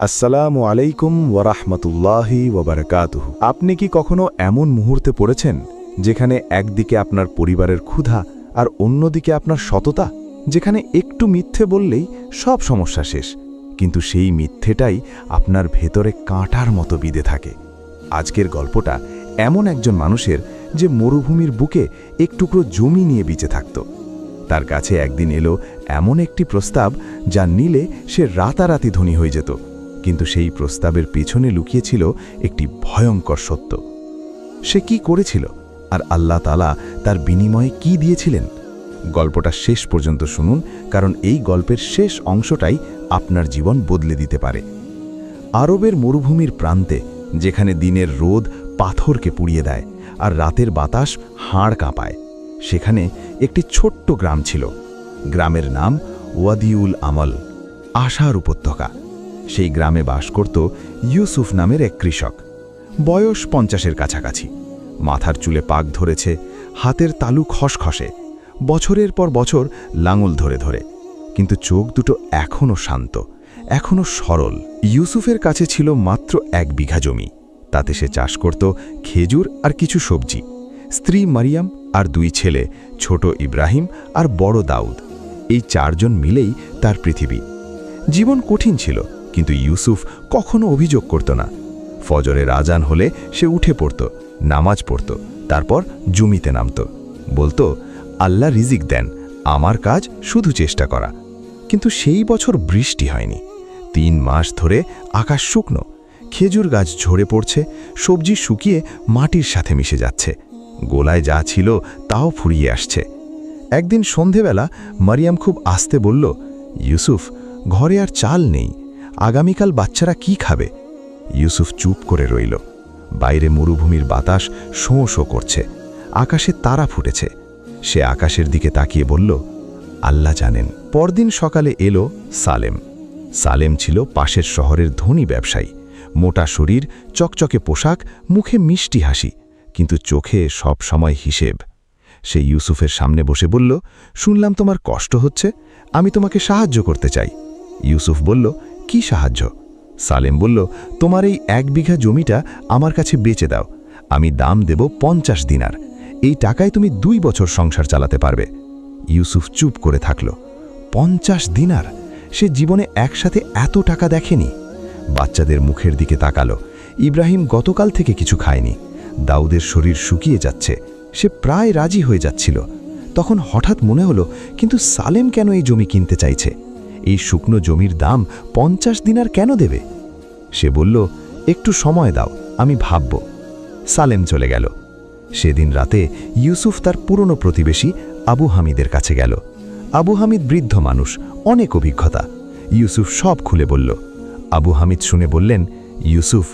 আসসালামু আলাইকুম ওয়ারাহমাতুল্লাহি ওয়াবারাকাতুহু। আপনি কি কখনো এমন মুহূর্তে পড়েছেন যেখানে একদিকে আপনার পরিবারের ক্ষুধা আর অন্যদিকে আপনার সততা, যেখানে একটু মিথ্যে বললেই সব সমস্যা শেষ, কিন্তু সেই মিথ্যেটাই আপনার ভেতরে কাঁটার মতো বিঁধে থাকে? আজকের গল্পটা এমন একজন মানুষের যে মরুভূমির বুকে এক টুকরো জমি নিয়ে বেঁচে থাকত। তার কাছে একদিন এলো এমন একটি প্রস্তাব যা নিলে সে রাতারাতি ধনী হয়ে যেত, কিন্তু সেই প্রস্তাবের পেছনে লুকিয়েছিল একটি ভয়ঙ্কর সত্য। সে কি করেছিল আর আল্লাহ তাআলা তার বিনিময়ে কি দিয়েছিলেন? গল্পটা শেষ পর্যন্ত শুনুন, কারণ এই গল্পের শেষ অংশটাই আপনার জীবন বদলে দিতে পারে। আরবের মরুভূমির প্রান্তে, যেখানে দিনের রোদ পাথরকে পুড়িয়ে দেয় আর রাতের বাতাস হাড় কাঁপায়, সেখানে একটি ছোট্ট গ্রাম ছিল। গ্রামের নাম ওয়াদিউল আমল, আশার উপত্যকা। সেই গ্রামে বাস করত ইউসুফ নামের এক কৃষক। বয়স 50-এর কাছাকাছি। মাথার চুলে পাক ধরেছে, হাতের তালু খসখসে, বছরের পর বছর লাঙল ধরে ধরে, কিন্তু চোখ দুটো এখনও শান্ত, এখনও সরল। ইউসুফের কাছে ছিল মাত্র 1 বিঘা জমি। তাতে সে চাষ করত খেজুর আর কিছু সবজি। স্ত্রী মারিয়াম আর 2 ছেলে, ছোট ইব্রাহিম আর বড় দাউদ। এই 4 জন মিলেই তার পৃথিবী। জীবন কঠিন ছিল, কিন্তু ইউসুফ কখনো অভিযোগ করত না। ফজরের আজান হলে সে উঠে পড়ত, নামাজ পড়ত, তারপর জমিতে নামত। বলতো, আল্লাহ রিজিক দেন, আমার কাজ শুধু চেষ্টা করা। কিন্তু সেই বছর বৃষ্টি হয়নি। 3 মাস ধরে আকাশ শুকনো, খেজুর গাছ ঝরে পড়ছে, সবজি শুকিয়ে মাটির সাথে মিশে যাচ্ছে, গোলায় যা ছিল তাও ফুরিয়ে আসছে। একদিন সন্ধেবেলা মারিয়াম খুব আস্তে বলল, ইউসুফ, ঘরে আর চাল নেই, আগামীকাল বাচ্চারা কি খাবে? ইউসুফ চুপ করে রইল। বাইরে মরুভূমির বাতাস শোঁ শোঁ করছে, আকাশে তারা ফুটেছে। সে আকাশের দিকে তাকিয়ে বলল, আল্লাহ জানেন। পরদিন সকালে এলো সালেম। সালেম ছিল পাশের শহরের ধনী ব্যবসায়ী। মোটা শরীর, চকচকে পোশাক, মুখে মিষ্টি হাসি, কিন্তু চোখে সব সময় হিসেব। সে ইউসুফের সামনে বসে বলল, শুনলাম তোমার কষ্ট হচ্ছে, আমি তোমাকে সাহায্য করতে চাই। ইউসুফ বলল, কি সাহায্য? সালেম বলল, তোমার এই 1 বিঘা জমিটা আমার কাছে বেচে দাও, আমি দাম দেব 50 দিনার। এই টাকায় তুমি 2 বছর সংসার চালাতে পারবে। ইউসুফ চুপ করে থাকল। 50 দিনার! সে জীবনে একসাথে এত টাকা দেখেনি। বাচ্চাদের মুখের দিকে তাকালো। ইব্রাহিম গতকাল থেকে কিছু খায়নি। দাউদের শরীর শুকিয়ে যাচ্ছে, সে প্রায় রাজি হয়ে যাচ্ছিল। তখন হঠাৎ মনে হলো, কিন্তু সালেম কেন এই জমি কিনতে চাইছে? এই শুকনো জমির দাম 50 দিনার কেন দেবে? সে বলল, একটু সময় দাও, আমি ভাবব। সালেম চলে গেল। সেদিন রাতে ইউসুফ তার পুরনো প্রতিবেশী আবু হামিদের কাছে গেল। আবু হামিদ বৃদ্ধ মানুষ, অনেক অভিজ্ঞতা। ইউসুফ সব খুলে বলল। আবু হামিদ শুনে বললেন, ইউসুফ,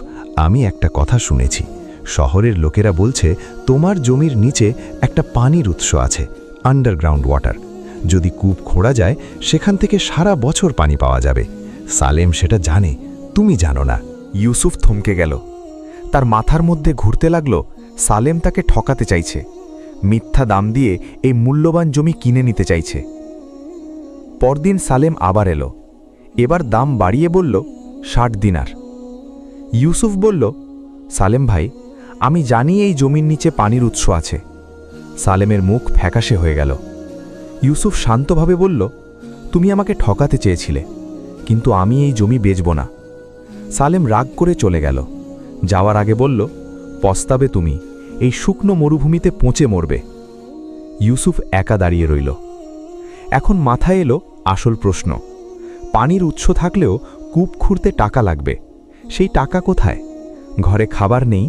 আমি একটা কথা শুনেছি। শহরের লোকেরা বলছে তোমার জমির নিচে একটা পানির উৎস আছে, আন্ডারগ্রাউন্ড ওয়াটার। যদি কূপ খোঁড়া যায়, সেখান থেকে সারা বছর পানি পাওয়া যাবে। সালেম সেটা জানে, তুমি জানো না। ইউসুফ থমকে গেল। তার মাথার মধ্যে ঘুরতে লাগলো, সালেম তাকে ঠকাতে চাইছে, মিথ্যা দাম দিয়ে এই মূল্যবান জমি কিনে নিতে চাইছে। পরদিন সালেম আবার এলো। এবার দাম বাড়িয়ে বলল 60 দিনার। ইউসুফ বলল, সালেম ভাই, আমি জানি এই জমির নিচে পানির উৎস আছে। সালেমের মুখ ফ্যাকাশে হয়ে গেল। ইউসুফ শান্তভাবে বলল, তুমি আমাকে ঠকাতে চেয়েছিলে, কিন্তু আমি এই জমি বেচব না। সালেম রাগ করে চলে গেল। যাওয়ার আগে বলল, পস্তাবে তুমি, এই শুকনো মরুভূমিতে পচে মরবে। ইউসুফ একা দাঁড়িয়ে রইল। এখন মাথায় এলো আসল প্রশ্ন। পানির উৎস থাকলেও কূপ খুঁড়তে টাকা লাগবে। সেই টাকা কোথায়? ঘরে খাবার নেই,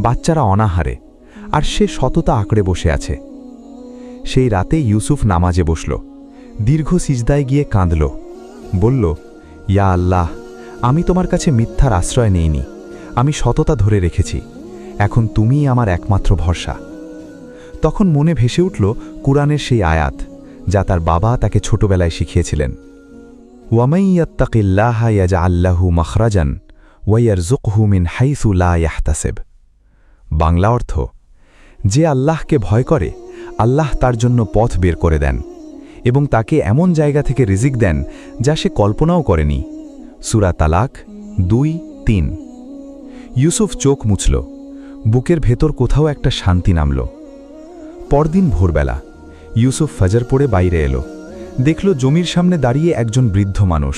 বাচ্চারা অনাহারে, আর সে সততা আঁকড়ে বসে আছে। সেই রাতে ইউসুফ নামাজে বসল। দীর্ঘ সিজদায় গিয়ে কাঁদল। বলল, ইয়া আল্লাহ, আমি তোমার কাছে মিথ্যার আশ্রয় নেইনি, আমি সততা ধরে রেখেছি। এখন তুমিই আমার একমাত্র ভরসা। তখন মনে ভেসে উঠল কুরআনের সেই আয়াত, যা তার বাবা তাকে ছোটবেলায় শিখিয়েছিলেন। ওয়ামাই ইয়াত্তাকিল্লাহা ইয়াজআল লাহু মাখরাজান ওয়া ইয়ারযুকহু মিন হাইসু লা ইয়াহতাসিব। বাংলা অর্থ, যে আল্লাহকে ভয় করে, আল্লাহ তার জন্য পথ বের করে দেন এবং তাকে এমন জায়গা থেকে রিজিক দেন যা সে কল্পনাও করেনি। সূরা তালাক 2-3 ইউসুফ চোখ মুছল, বুকের ভেতর কোথাও একটা শান্তি নামল। পরদিন ভোরবেলা ইউসুফ ফজর পড়ে বাইরে এলো, দেখল জমির সামনে দাঁড়িয়ে একজন বৃদ্ধ মানুষ,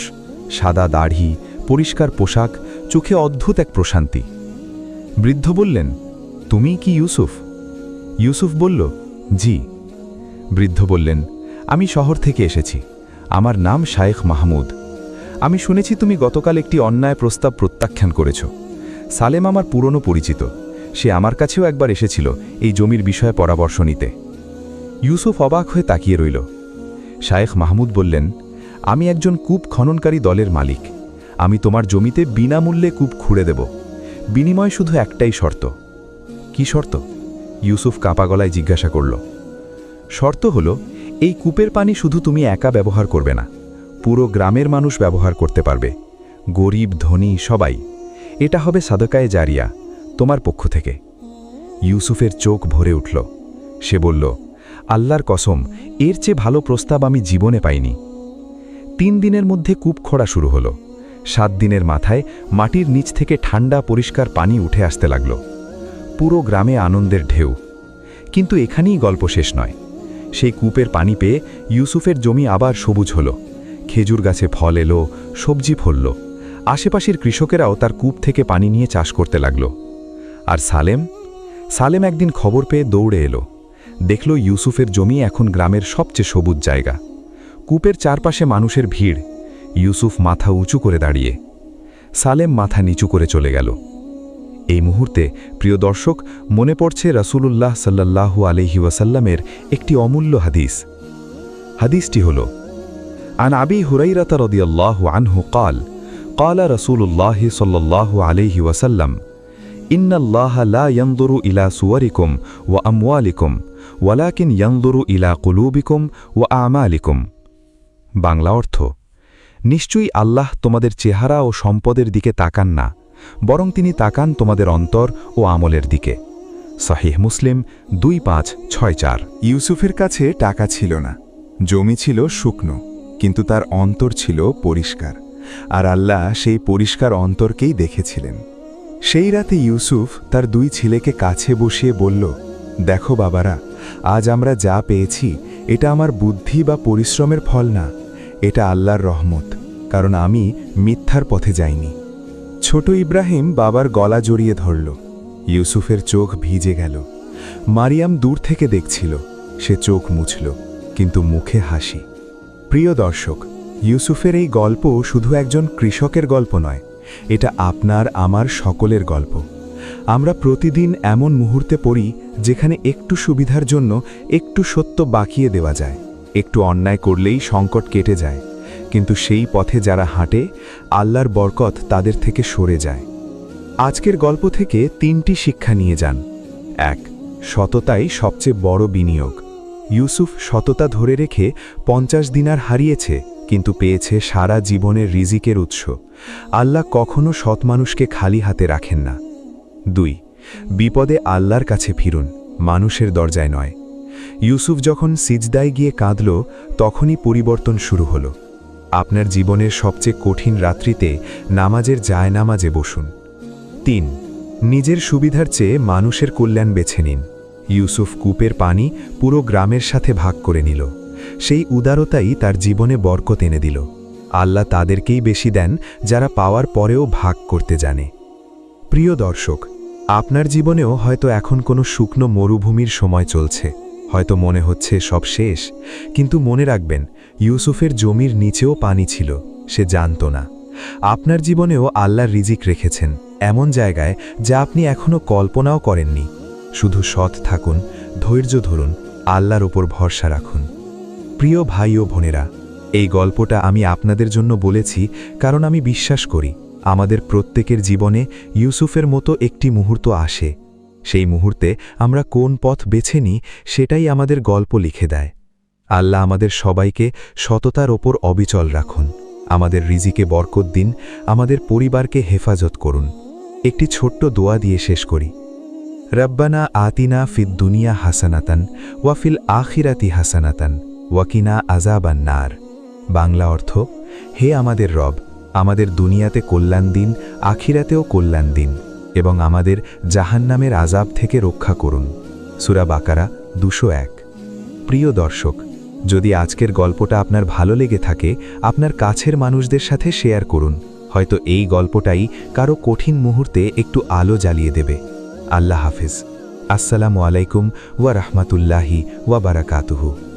সাদা দাড়ি, পরিষ্কার পোশাক, চোখে অদ্ভুত এক প্রশান্তি। বৃদ্ধ বললেন, তুমি কি ইউসুফ? ইউসুফ বলল, জি। বৃদ্ধ বললেন, আমি শহর থেকে এসেছি, আমার নাম শায়েখ মাহমুদ। আমি শুনেছি তুমি গতকাল একটি অন্যায় প্রস্তাব প্রত্যাখ্যান করেছ। সালেম আমার পুরনো পরিচিত, সে আমার কাছেও একবার এসেছিল এই জমির বিষয়ে পরামর্শ নিতে। ইউসুফ অবাক হয়ে তাকিয়ে রইল। শায়েখ মাহমুদ বললেন, আমি একজন কূপ খননকারী দলের মালিক, আমি তোমার জমিতে বিনামূল্যে কূপ খুঁড়ে দেব, বিনিময় শুধু একটাই শর্ত। কি শর্ত? ইউসুফ কাঁপা গলায় জিজ্ঞাসা করল। শর্ত হল, এই কূপের পানি শুধু তুমি একা ব্যবহার করবে না, পুরো গ্রামের মানুষ ব্যবহার করতে পারবে, গরিব ধনী সবাই। এটা হবে সাদকায়ে জারিয়া, তোমার পক্ষ থেকে। ইউসুফের চোখ ভরে উঠল। সে বলল, আল্লাহর কসম, এর চেয়ে ভালো প্রস্তাব আমি জীবনে পাইনি। 3 দিনের মধ্যে কূপ খোঁড়া শুরু হলো। 7 দিনের মাথায় মাটির নিচ থেকে ঠান্ডা পরিষ্কার পানি উঠে আসতে লাগল। পুরো গ্রামে আনন্দের ঢেউ। কিন্তু এখানেই গল্প শেষ নয়। সেই কূপের পানি পেয়ে ইউসুফের জমি আবার সবুজ হল, খেজুর গাছে ফল এলো, সবজি ফলল। আশেপাশের কৃষকেরাও তার কূপ থেকে পানি নিয়ে চাষ করতে লাগল। আর সালেম একদিন খবর পেয়ে দৌড়ে এলো, দেখল ইউসুফের জমি এখন গ্রামের সবচেয়ে সবুজ জায়গা। কূপের চারপাশে মানুষের ভিড়। ইউসুফ মাথা উঁচু করে দাঁড়িয়ে, সালেম মাথা নিচু করে চলে গেল। এই মুহূর্তে প্রিয় দর্শক, মনে পড়ছে রাসূলুল্লাহ সাল্লাল্লাহু আলাইহি ওয়াসাল্লামের একটি অমূল্য হাদিস। হাদিসটি হল, আন আবি হুরাইরাতা রাদিয়াল্লাহু আনহু قال قال رسول الله صلى الله عليه وسلم إن الله لا ينظر إلى صوركم وأموالكم ولكن ينظر إلى قلوبكم وأعمالكم। বাংলা অর্থ, নিশ্চয়ই আল্লাহ তোমাদের চেহারা ও সম্পদের দিকে তাকান না, বরং তিনি তাকান তোমাদের অন্তর ও আমলের দিকে। সহিহ মুসলিম 2564। ইউসুফের কাছে টাকা ছিল না, জমি ছিল শুকনো, কিন্তু তার অন্তর ছিল পরিষ্কার, আর আল্লাহ সেই পরিষ্কার অন্তরকেই দেখেছিলেন। সেই রাতে ইউসুফ তার 2 ছেলেকে কাছে বসিয়ে বলল, দেখো বাবারা, আজ আমরা যা পেয়েছি এটা আমার বুদ্ধি বা পরিশ্রমের ফল না, এটা আল্লাহর রহমত, কারণ আমি মিথ্যার পথে যাইনি। ছোট ইব্রাহিম বাবার গলা জড়িয়ে ধরল। ইউসুফের চোখ ভিজে গেল। মারিয়াম দূর থেকে দেখছিল, সে চোখ মুছল, কিন্তু মুখে হাসি। প্রিয় দর্শক, ইউসুফের এই গল্প শুধু একজন কৃষকের গল্প নয়, এটা আপনার আমার সকলের গল্প। আমরা প্রতিদিন এমন মুহূর্তে পড়ি যেখানে একটু সুবিধার জন্য একটু সত্য বাকিয়ে দেওয়া যায়, একটু অন্যায় করলেই সংকট কেটে যায়, কিন্তু সেই পথে যারা হাঁটে আল্লাহর বরকত তাদের থেকে সরে যায়। আজকের গল্প থেকে 3টি শিক্ষা নিয়ে যান। 1. সততাই সবচেয়ে বড় বিনিয়োগ। ইউসুফ সততা ধরে রেখে 50 দিনার হারিয়েছে, কিন্তু পেয়েছে সারা জীবনের রিজিকের উৎস। আল্লাহ কখনো সৎ মানুষকে খালি হাতে রাখেন না। 2. বিপদে আল্লাহর কাছে ফিরুন, মানুষের দরজায় নয়। ইউসুফ যখন সিজদায় গিয়ে কাঁদল, তখনই পরিবর্তন শুরু হলো। আপনার জীবনের সবচেয়ে কঠিন রাত্রিতে নামাজের জায়নামাজে বসুন। 3. নিজের সুবিধার চেয়ে মানুষের কল্যাণ বেছে নিন। ইউসুফ কূপের পানি পুরো গ্রামের সাথে ভাগ করে নিল। সেই উদারতাই তার জীবনে বরকত এনে দিল। আল্লাহ তাদেরকেই বেশি দেন যারা পাওয়ার পরেও ভাগ করতে জানে। প্রিয় দর্শক, আপনার জীবনেও হয়তো এখন কোনো শুকনো মরুভূমির সময় চলছে, হয়তো মনে হচ্ছে সব শেষ, কিন্তু মনে রাখবেন, ইউসুফের জমির নিচেও পানি ছিল, সে জানত না। আপনার জীবনেও আল্লাহর রিজিক রেখেছেন এমন জায়গায় যা আপনি এখনও কল্পনাও করেননি। শুধু সৎ থাকুন, ধৈর্য ধরুন, আল্লাহর ওপর ভরসা রাখুন। প্রিয় ভাই ও বোনেরা, এই গল্পটা আমি আপনাদের জন্য বলেছি কারণ আমি বিশ্বাস করি আমাদের প্রত্যেকের জীবনে ইউসুফের মতো একটি মুহূর্ত আসে। সেই মুহূর্তে আমরা কোন পথ বেছে নিই সেটাই আমাদের গল্প লিখে দেয়। আল্লাহ আমাদের সবাইকে সততার ওপর অবিচল রাখুন, আমাদের রিজিকে বরকত দিন, আমাদের পরিবারকে হেফাজত করুন। একটি ছোট্ট দোয়া দিয়ে শেষ করি। রব্বানা আতিনা ফিদ দুনিয়া হাসানাতান ওয়াফিল আখিরাতি হাসানাতান ওয়াকিনা আযাবান নার। বাংলা অর্থ, হে আমাদের রব, আমাদের দুনিয়াতে কল্যাণ দিন, আখিরাতেও কল্যাণ দিন, এবং আমাদের জাহান্নামের আযাব থেকে রক্ষা করুন। সূরা বাকারা 201। প্রিয় দর্শক, যদি আজকের গল্পটা আপনার ভালো লেগে থাকে, আপনার কাছের মানুষদের সাথে শেয়ার করুন। হয়তো এই গল্পটাই কারো কঠিন মুহূর্তে একটু আলো জ্বালিয়ে দেবে। আল্লাহ হাফেজ। আসসালামু আলাইকুম ওয়া রাহমাতুল্লাহি ওয়া বারাকাতুহু।